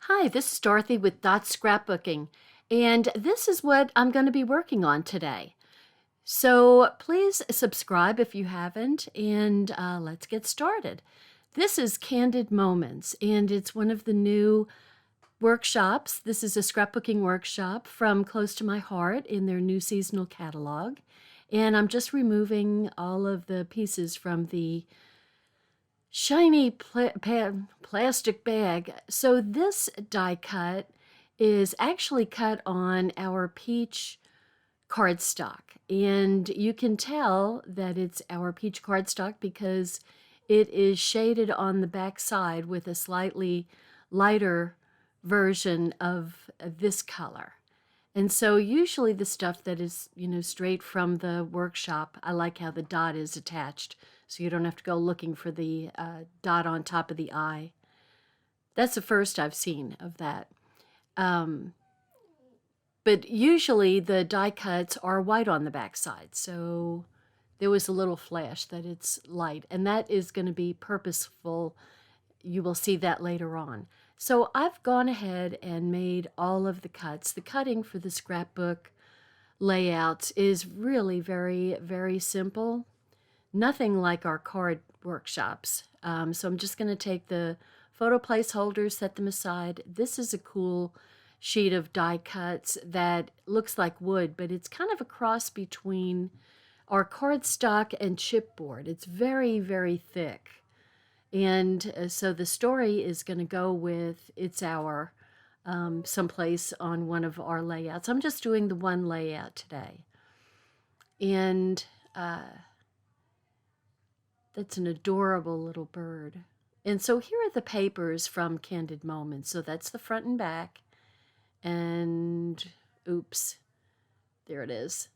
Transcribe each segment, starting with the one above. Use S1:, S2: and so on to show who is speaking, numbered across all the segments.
S1: Hi, this is Dorothy with Dot Scrapbooking, and this is what I'm going to be working on today. So please subscribe if you haven't, and let's get started. This is Candid Moments, and it's one of the new workshops. This is a scrapbooking workshop from close to my heart in their new seasonal catalog. And I'm just removing all of the pieces from the shiny plastic bag. So this die cut is actually cut on our peach cardstock, and you can tell that it's our peach cardstock because it is shaded on the back side with a slightly lighter version of this color. And so usually the stuff that is, straight from the workshop, I like how the dot is attached, so you don't have to go looking for the dot on top of the eye. That's the first I've seen of that. But usually the die cuts are white on the back side, so there was a little flash that it's light, and that is going to be purposeful. You will see that later on. So I've gone ahead and made all of the cuts. The cutting for the scrapbook layouts is really very, very simple. Nothing like our card workshops. So I'm just going to take the photo placeholders, set them aside. This is a cool sheet of die cuts that looks like wood, but it's kind of a cross between our cardstock and chipboard. It's very, very thick. And so the story is going to go with it's our someplace on one of our layouts. I'm just doing the one layout today. And that's an adorable little bird. And so here are the papers from Candid Moments. So that's the front and back. And oops, there it is.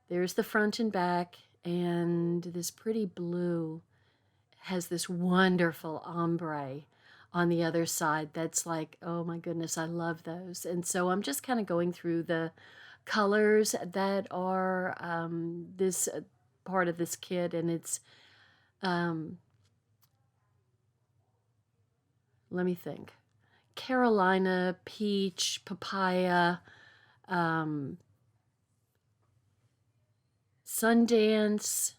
S1: There's the front and back. And this pretty blue has this wonderful ombre on the other side. That's like, oh my goodness, I love those. And so I'm just kind of going through the colors that are this part of this kit, and it's let me think. Carolina, peach, papaya, Sundance,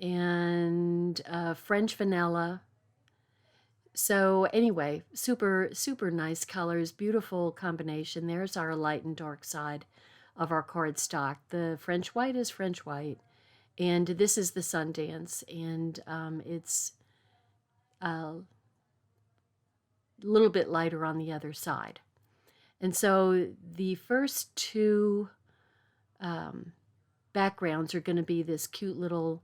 S1: and French vanilla. So anyway, super, super nice colors, beautiful combination. There's our light and dark side of our cardstock. The French white is French white, and this is the Sundance, and it's a little bit lighter on the other side. And so the first two backgrounds are going to be this cute little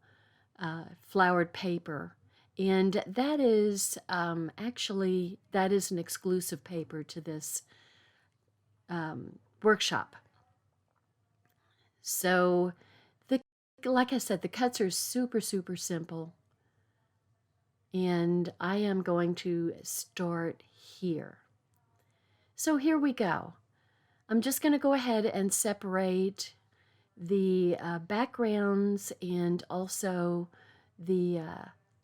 S1: flowered paper. And that is actually, that is an exclusive paper to this workshop. So, like I said, the cuts are super, super simple. And I am going to start here. So here we go. I'm just going to go ahead and separate the backgrounds and also the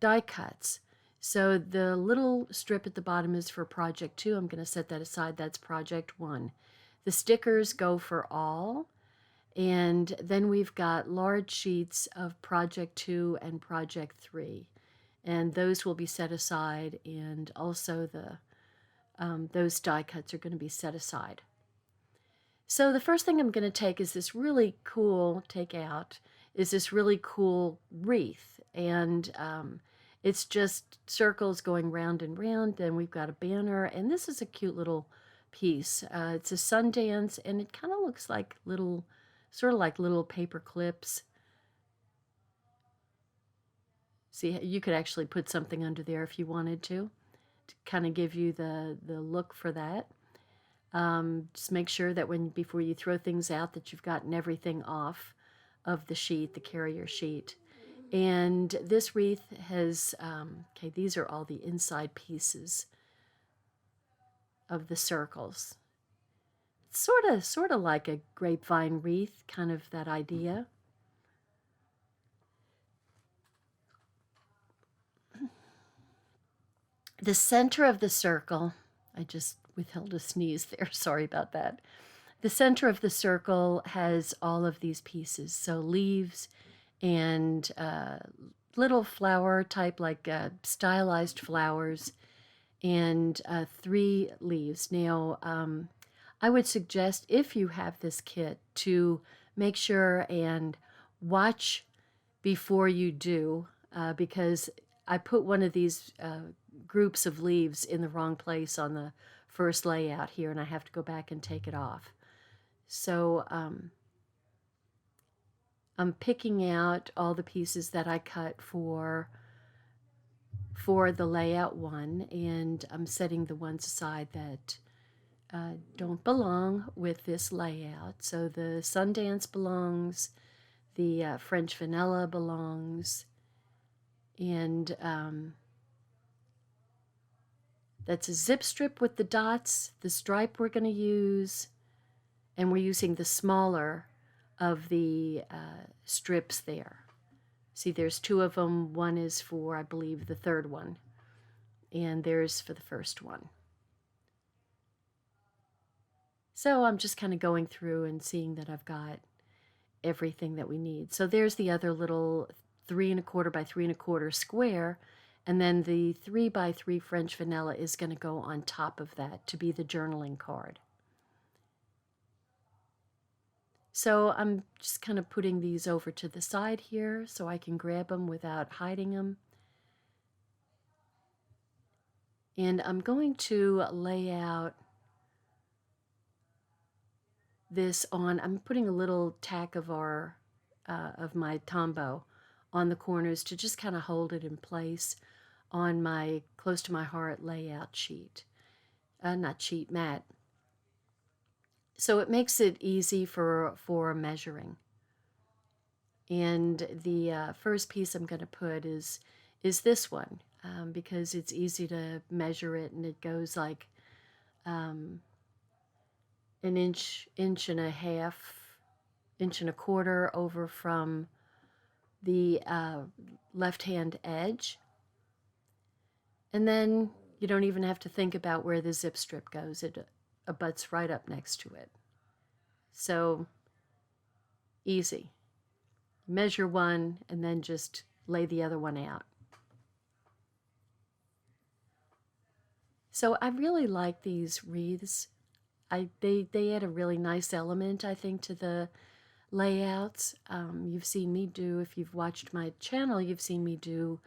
S1: die cuts. So the little strip at the bottom is for project 2. I'm going to set that aside. That's project 1. The stickers go for all. And then we've got large sheets of project 2 and project 3. And those will be set aside, and also the those die cuts are going to be set aside. So the first thing I'm going to take is this really cool, is this really cool wreath. And it's just circles going round and round. Then we've got a banner, and this is a cute little piece. It's a Sundance, and it kind of looks like little, sort of like little paper clips. See, you could actually put something under there if you wanted to kind of give you the look for that. Just make sure that before you throw things out that you've gotten everything off of the sheet, the carrier sheet. And this wreath has, okay, these are all the inside pieces of the circles. It's sort of like a grapevine wreath, kind of that idea. The center of the circle, I just withheld a sneeze there, sorry about that. The center of the circle has all of these pieces, so leaves and little flower type, like stylized flowers, and 3 leaves. Now, I would suggest, if you have this kit, to make sure and watch before you do, because I put one of these groups of leaves in the wrong place on the first layout here, and I have to go back and take it off. So I'm picking out all the pieces that I cut for the layout 1, and I'm setting the ones aside that don't belong with this layout. So the Sundance belongs, the French Vanilla belongs, and that's a zip strip with the dots, the stripe we're going to use, and we're using the smaller of the strips there. See, there's 2 of them. One is for, I believe, the 3rd one, and there's for the 1st one. So I'm just kind of going through and seeing that I've got everything that we need. So there's the other little 3 1/4 by 3 1/4 square, and then the 3 by 3 French Vanilla is going to go on top of that to be the journaling card. So I'm just kind of putting these over to the side here so I can grab them without hiding them. And I'm going to lay out this on, I'm putting a little tack of my Tombow on the corners to just kind of hold it in place on my close to my heart layout sheet. Not sheet, mat. So it makes it easy for measuring. And the first piece I'm going to put is this one, because it's easy to measure it, and it goes like an inch and a half, 1.25 inches over from the left-hand edge. And then you don't even have to think about where the zip strip goes. It abuts right up next to it. So easy. Measure one and then just lay the other one out. So I really like these wreaths. They add a really nice element, I think, to the layouts. You've seen me do, if you've watched my channel, you've seen me do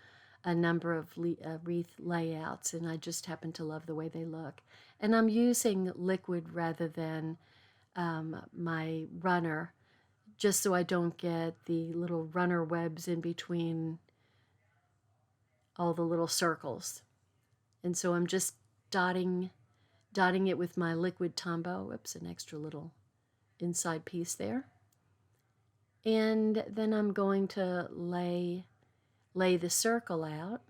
S1: a number of wreath layouts, and I just happen to love the way they look. And I'm using liquid rather than my runner, just so I don't get the little runner webs in between all the little circles. And so I'm just dotting it with my liquid Tombow. Oops, an extra little inside piece there. And then I'm going to lay the circle out,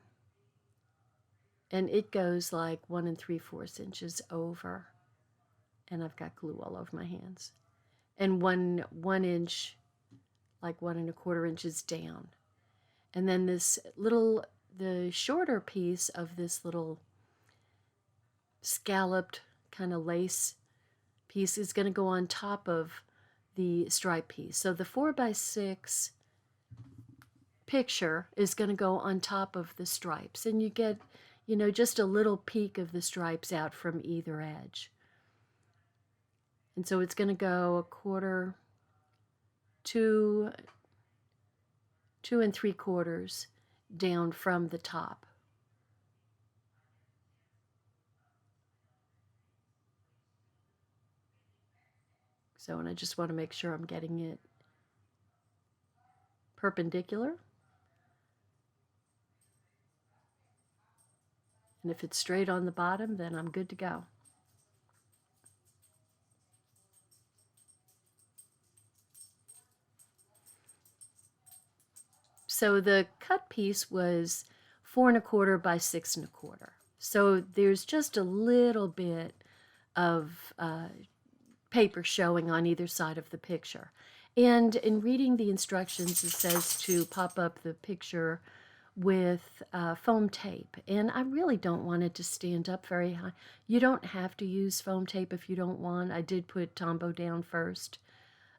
S1: and it goes like 1 3/4 inches over, and I've got glue all over my hands, and one inch, like 1 1/4 inches down. And then the shorter piece of this little scalloped kind of lace piece is going to go on top of the stripe piece. So the 4x6 picture is going to go on top of the stripes, and you get, just a little peek of the stripes out from either edge. And so it's going to go 1/4, 2 3/4 down from the top. So, and I just want to make sure I'm getting it perpendicular. And if it's straight on the bottom, then I'm good to go. So the cut piece was 4 1/4 by 6 1/4. So there's just a little bit of paper showing on either side of the picture. And in reading the instructions, it says to pop up the picture with foam tape, and I really don't want it to stand up very high. You don't have to use foam tape if you don't want. I did put Tombow down first,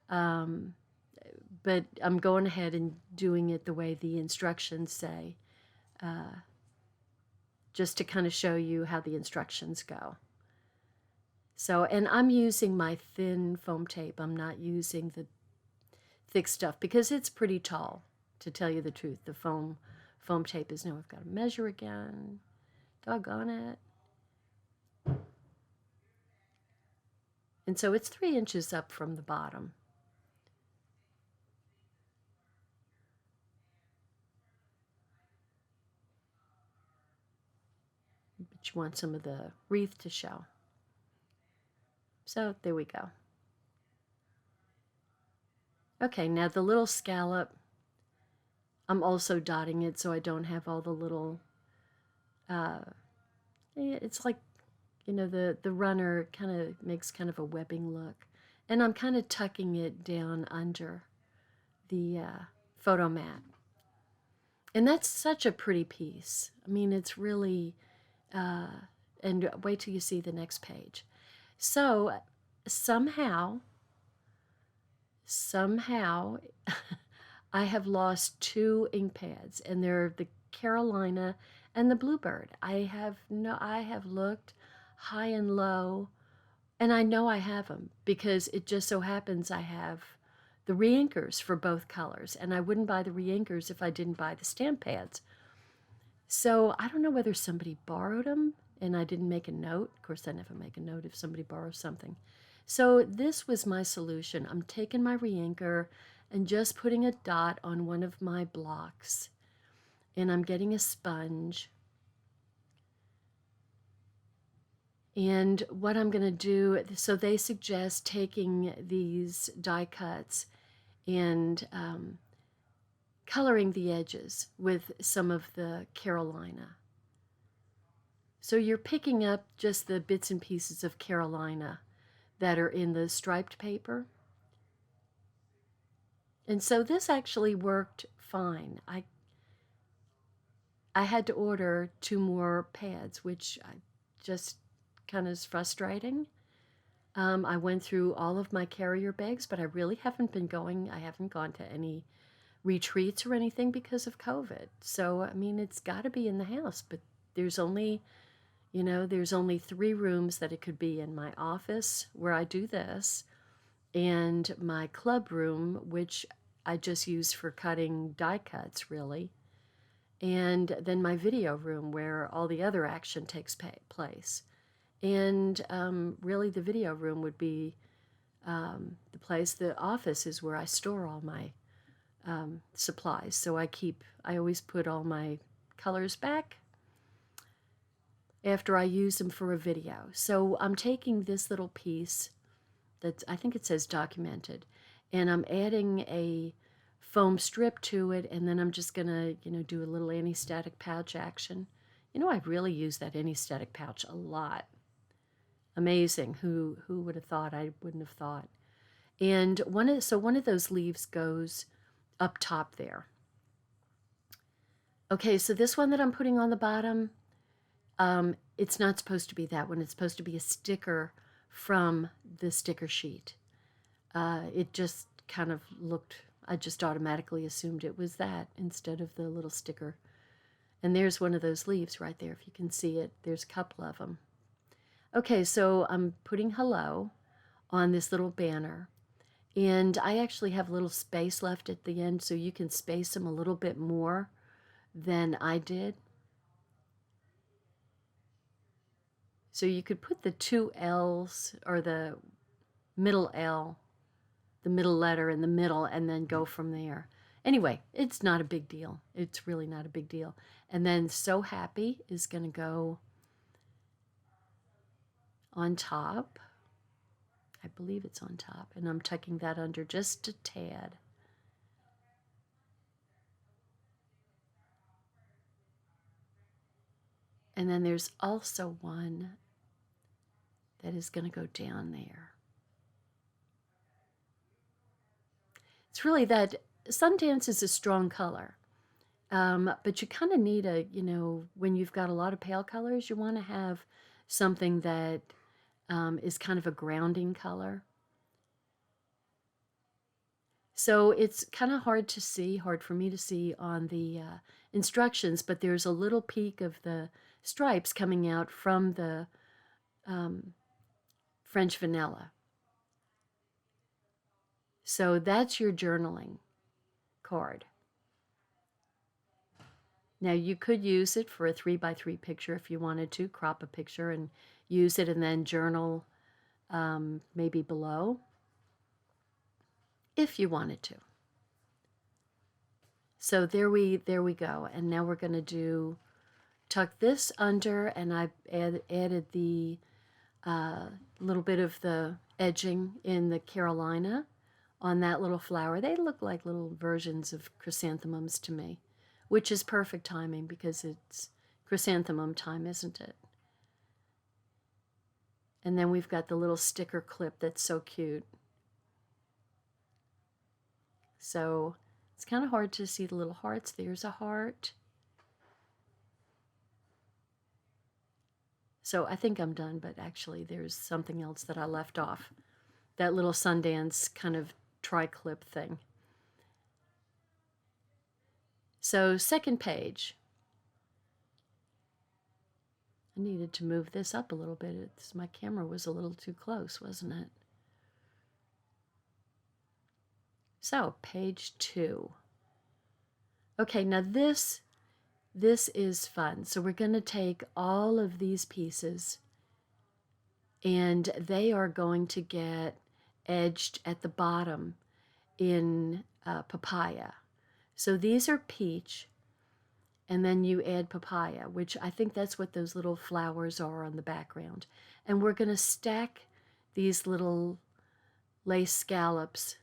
S1: but I'm going ahead and doing it the way the instructions say, just to kind of show you how the instructions go. So, and I'm using my thin foam tape. I'm not using the thick stuff because it's pretty tall, to tell you the truth. The foam tape is, now I've got to measure again. Doggone it. And so it's 3 inches up from the bottom. But you want some of the wreath to show. So there we go. Okay, now the little scallop, I'm also dotting it so I don't have all the little, it's like, you know, the runner kind of makes kind of a webbing look. And I'm kind of tucking it down under the photo mat. And that's such a pretty piece. I mean, it's really, and wait till you see the next page. So somehow, I have lost 2 ink pads, and they're the Carolina and the Bluebird. I have looked high and low, and I know I have them because it just so happens I have the reinkers for both colors, and I wouldn't buy the reinkers if I didn't buy the stamp pads. So I don't know whether somebody borrowed them and I didn't make a note. Of course, I never make a note if somebody borrows something. So this was my solution. I'm taking my reinker and just putting a dot on one of my blocks, and I'm getting a sponge. And what I'm going to do, so they suggest taking these die cuts and coloring the edges with some of the Carolina. So you're picking up just the bits and pieces of Carolina that are in the striped paper. And so this actually worked fine. I had to order 2 more pads, which just kind of is frustrating. I went through all of my carrier bags, but I really haven't been going. I haven't gone to any retreats or anything because of COVID. So, I mean, it's got to be in the house, but there's only, there's only 3 rooms that it could be in: my office where I do this, and my club room, which I just use for cutting die cuts, really, and then my video room where all the other action takes place. And really the video room would be the place. The office is where I store all my supplies. So I always put all my colors back after I use them for a video. So I'm taking this little piece that's, I think it says documented, and I'm adding a foam strip to it, and then I'm just gonna, do a little anti-static pouch action. I really use that anti-static pouch a lot. Amazing. Who would have thought? I wouldn't have thought. And one of those leaves goes up top there. Okay, so this one that I'm putting on the bottom, it's not supposed to be that one. It's supposed to be a sticker from the sticker sheet. It just kind of looked, I just automatically assumed it was that instead of the little sticker. And there's one of those leaves right there, if you can see it. There's a couple of them. Okay, so I'm putting hello on this little banner, and I actually have a little space left at the end, so you can space them a little bit more than I did. So you could put the 2 L's, or the middle L, the middle letter in the middle, and then go from there. Anyway, it's not a big deal. It's really not a big deal. And then So Happy is going to go on top. I believe it's on top, and I'm tucking that under just a tad. And then there's also one that is going to go down there. It's really that Sundance is a strong color, But you kind of need a, when you've got a lot of pale colors, you want to have something that is kind of a grounding color. So it's kind of hard to see, hard for me to see on the instructions, but there's a little peak of the stripes coming out from the French vanilla. So that's your journaling card. Now you could use it for a 3x3 picture if you wanted to, crop a picture and use it and then journal maybe below if you wanted to. So there we go. And now we're going to tuck this under, and I've added the little bit of the edging in the Carolina on that little flower. They look like little versions of chrysanthemums to me, which is perfect timing because it's chrysanthemum time, isn't it? And then we've got the little sticker clip that's so cute. So it's kind of hard to see the little hearts. There's a heart. So I think I'm done, but actually there's something else that I left off. That little Sundance kind of tri-clip thing. So second page. I needed to move this up a little bit. My camera was a little too close, wasn't it? So page 2. Okay, now this is fun. So we're going to take all of these pieces and they are going to get edged at the bottom in papaya. So these are peach, and then you add papaya, which I think that's what those little flowers are on the background. And we're going to stack these little lace scallops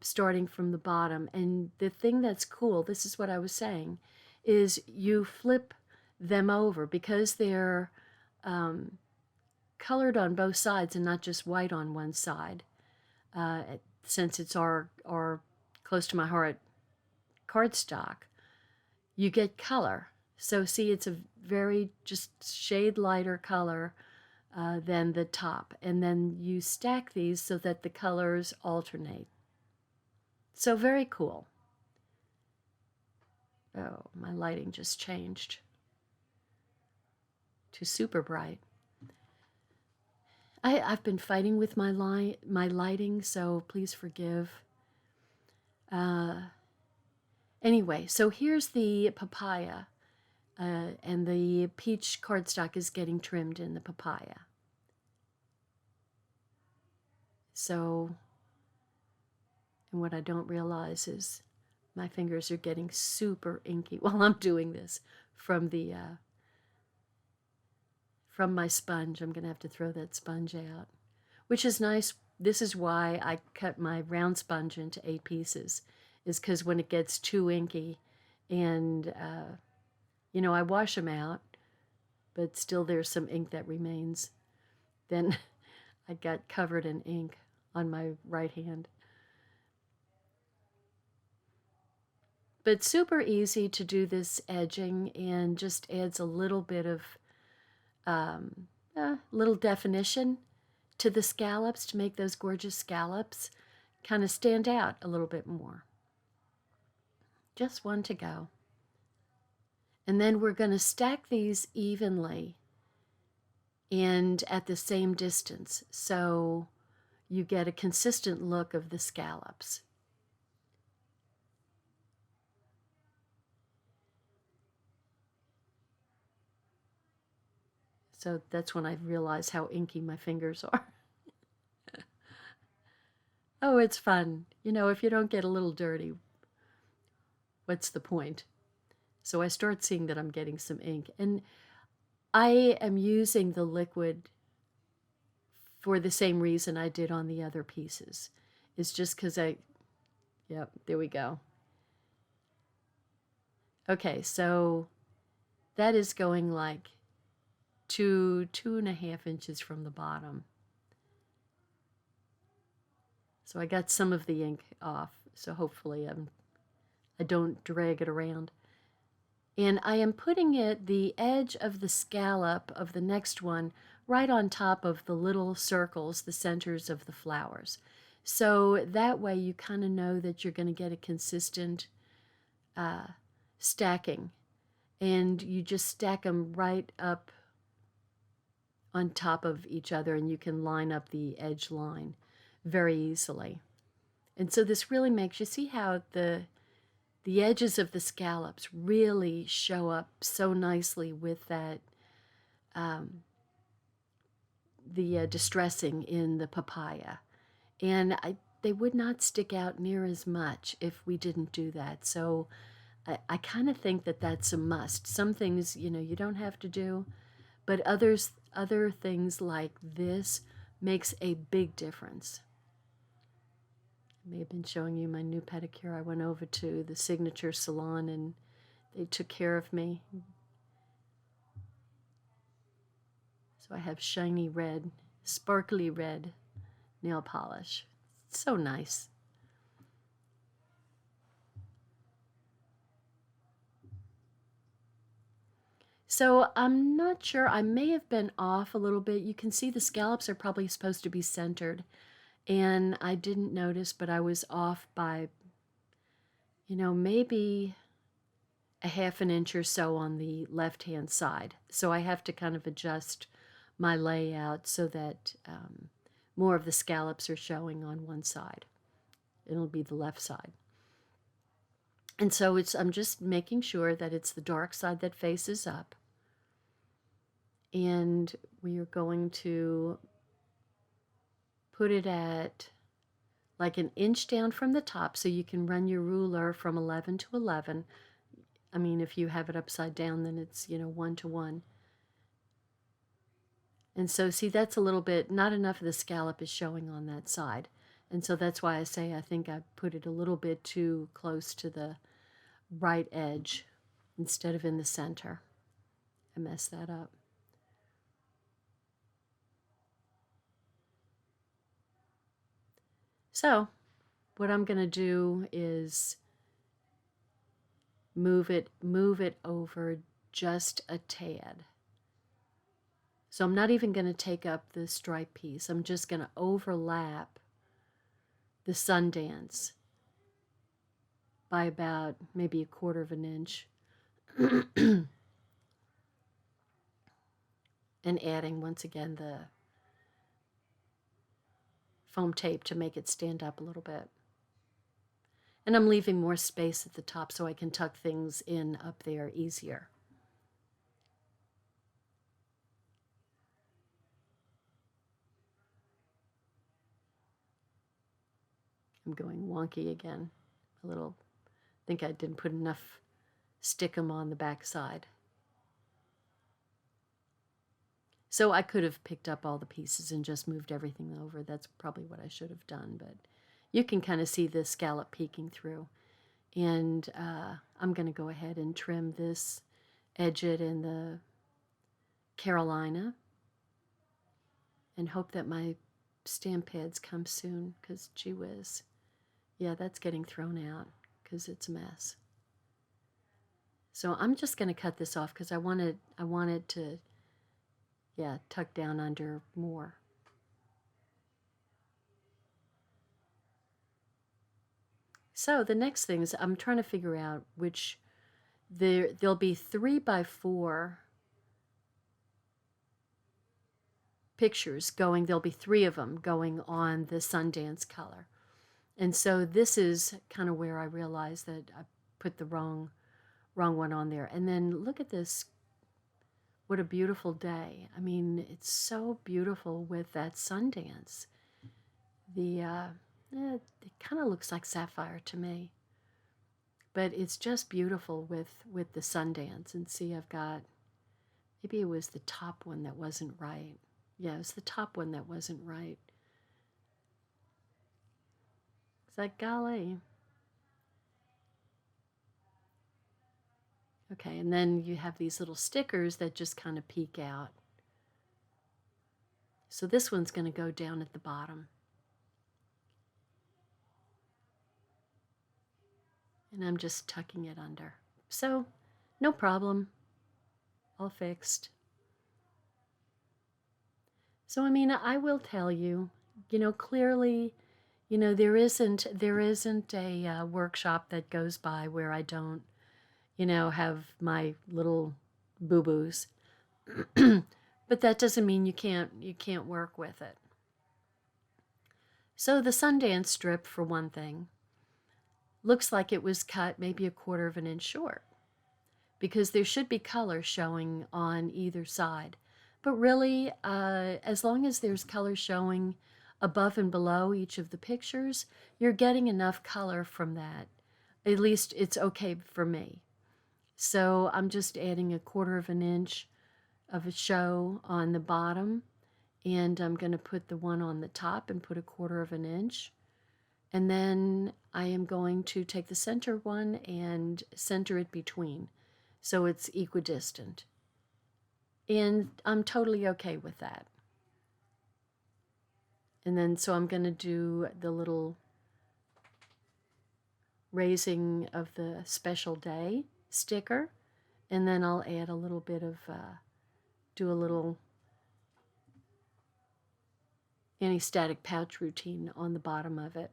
S1: starting from the bottom. And the thing that's cool, this is what I was saying, is you flip them over because they're colored on both sides and not just white on one side. Since it's our close to my heart cardstock, you get color. So see, it's a very just shade lighter color than the top. And then you stack these so that the colors alternate. So very cool. Oh, my lighting just changed to super bright. I've been fighting with my lighting, so please forgive. Anyway, so here's the papaya, and the peach cardstock is getting trimmed in the papaya. So, and what I don't realize is my fingers are getting super inky while I'm doing this from the from my sponge. I'm going to have to throw that sponge out, which is nice. This is why I cut my round sponge into 8 pieces, is because when it gets too inky and, I wash them out, but still there's some ink that remains, then I got covered in ink on my right hand. But super easy to do this edging and just adds a little bit of little definition to the scallops to make those gorgeous scallops kind of stand out a little bit more. Just one to go. And then we're going to stack these evenly and at the same distance so you get a consistent look of the scallops. So that's when I realize how inky my fingers are. Oh, it's fun. If you don't get a little dirty, what's the point? So I start seeing that I'm getting some ink. And I am using the liquid for the same reason I did on the other pieces. It's just because yep, there we go. Okay, so that is going like 2.5 inches from the bottom. So I got some of the ink off, so hopefully I don't drag it around. And I am putting the edge of the scallop of the next one, right on top of the little circles, the centers of the flowers. So that way you kind of know that you're going to get a consistent stacking. And you just stack them right up on top of each other, and you can line up the edge line very easily. And so this really makes you see how the edges of the scallops really show up so nicely with that the distressing in the papaya. And they would not stick out near as much if we didn't do that. So I kind of think that that's a must. Some things, you don't have to do, but other things like this makes a big difference. I may have been showing you my new pedicure. I went over to the Signature Salon and they took care of me. So I have shiny red, sparkly red nail polish. It's so nice. So I'm not sure, I may have been off a little bit. You can see the scallops are probably supposed to be centered, and I didn't notice, but I was off by, maybe a half an inch or so on the left-hand side. So I have to kind of adjust my layout so that more of the scallops are showing on one side. It'll be the left side. And so I'm just making sure that it's the dark side that faces up. And we are going to put it at like an inch down from the top, so you can run your ruler from 11 to 11. I mean, if you have it upside down, then it's, 1 to 1. And so, see, that's a little bit, not enough of the scallop is showing on that side. And so that's why I say I think I put it a little bit too close to the right edge instead of in the center. I messed that up. So what I'm going to do is move it over just a tad. So I'm not even going to take up the stripe piece. I'm just going to overlap the Sundance by about maybe 1/4 of an inch. And adding, once again, the foam tape to make it stand up a little bit. And I'm leaving more space at the top so I can tuck things in up there easier. I'm going wonky again. A little, I think I didn't put enough stickum on the back side. So I could have picked up all the pieces and just moved everything over. That's probably what I should have done, but you can kind of see the scallop peeking through. And I'm going to go ahead and trim this edget in the Carolina and hope that my stamp pads come soon, because gee whiz. Yeah, that's getting thrown out because it's a mess. So I'm just going to cut this off because I wanted to, yeah, tuck down under more. So the next thing is I'm trying to figure out which, there'll be 3x4 pictures going, there'll be 3 of them going on the Sundance color. And so this is kind of where I realized that I put the wrong one on there. And then look at this. What a beautiful day. I mean, it's so beautiful with that Sundance. It kind of looks like sapphire to me. But it's just beautiful with the Sundance. And see, I've got, maybe it was the top one that wasn't right. Yeah, it was the top one that wasn't right. It's like, golly. Okay, and then you have these little stickers that just kind of peek out. So this one's going to go down at the bottom. And I'm just tucking it under. So, no problem. All fixed. So, I mean, I will tell you, clearly, there isn't a workshop that goes by where I don't, have my little boo-boos. But that doesn't mean you can't work with it. So the Sundance strip, for one thing, looks like it was cut maybe 1/4 of an inch short, because there should be color showing on either side. But really, as long as there's color showing above and below each of the pictures, you're getting enough color from that. At least it's okay for me. So I'm just adding 1/4 of an inch of a show on the bottom, and I'm going to put the one on the top and put 1/4 of an inch. And then I am going to take the center one and center it between, so it's equidistant. And I'm totally okay with that. And then so I'm going to do the little raising of the special day sticker, and then I'll add a little bit of, do a little anti-static pouch routine on the bottom of it.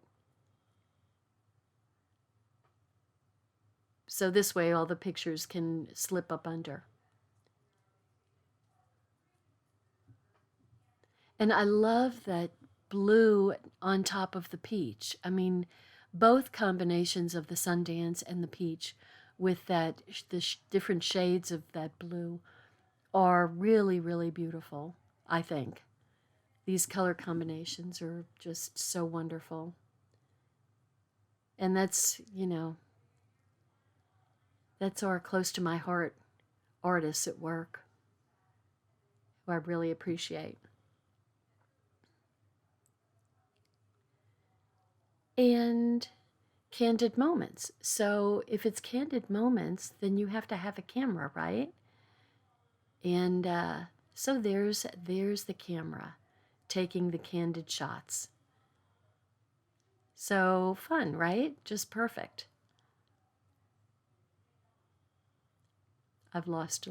S1: So this way all the pictures can slip up under. And I love that blue on top of the peach. I mean, both combinations of the Sundance and the peach with that the different shades of that blue are really, really beautiful, I think. These color combinations are just so wonderful. And that's, that's our close to my heart artists at work, who I really appreciate. And Candid Moments. So if it's Candid Moments, then you have to have a camera, right? And so there's the camera taking the candid shots. So fun, right? Just perfect. I've lost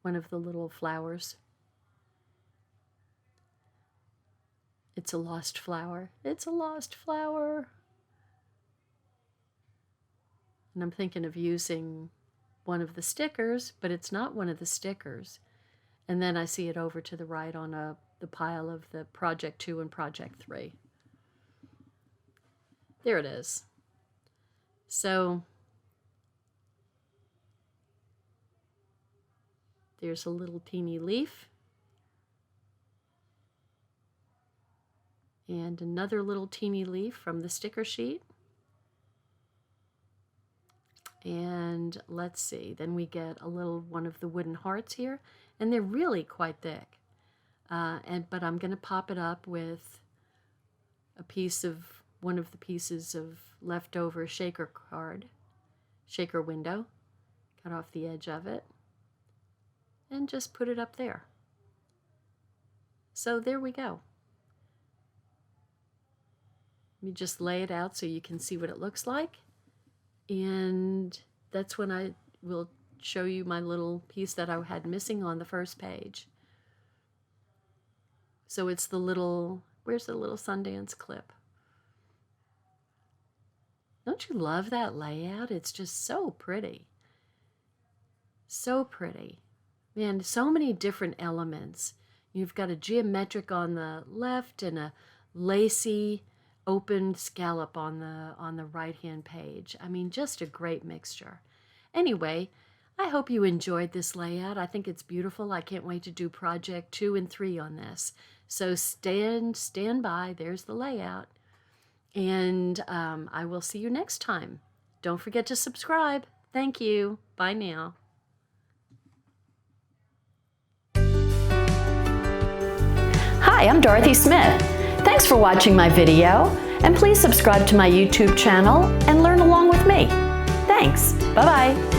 S1: one of the little flowers. It's a lost flower. It's a lost flower. And I'm thinking of using one of the stickers, but it's not one of the stickers. And then I see it over to the right on the pile of the Project 2 and Project 3. There it is. So there's a little teeny leaf. And another little teeny leaf from the sticker sheet. And let's see, then we get a little one of the wooden hearts here, and they're really quite thick. But I'm going to pop it up with one of the pieces of leftover shaker window, cut off the edge of it, and just put it up there. So there we go. Let me just lay it out so you can see what it looks like. And that's when I will show you my little piece that I had missing on the first page. So it's the little, where's the little Sundance clip? Don't you love that layout? It's just so pretty. So pretty. Man, so many different elements. You've got a geometric on the left and a lacy open scallop on the right-hand page. I mean, just a great mixture. Anyway, I hope you enjoyed this layout. I think it's beautiful. I can't wait to do Project 2 and 3 on this. So stand by. There's the layout. And I will see you next time. Don't forget to subscribe. Thank you. Bye now. Hi, I'm Dorothy Smith. Thanks for watching my video, and please subscribe to my YouTube channel and learn along with me. Thanks. Bye-bye.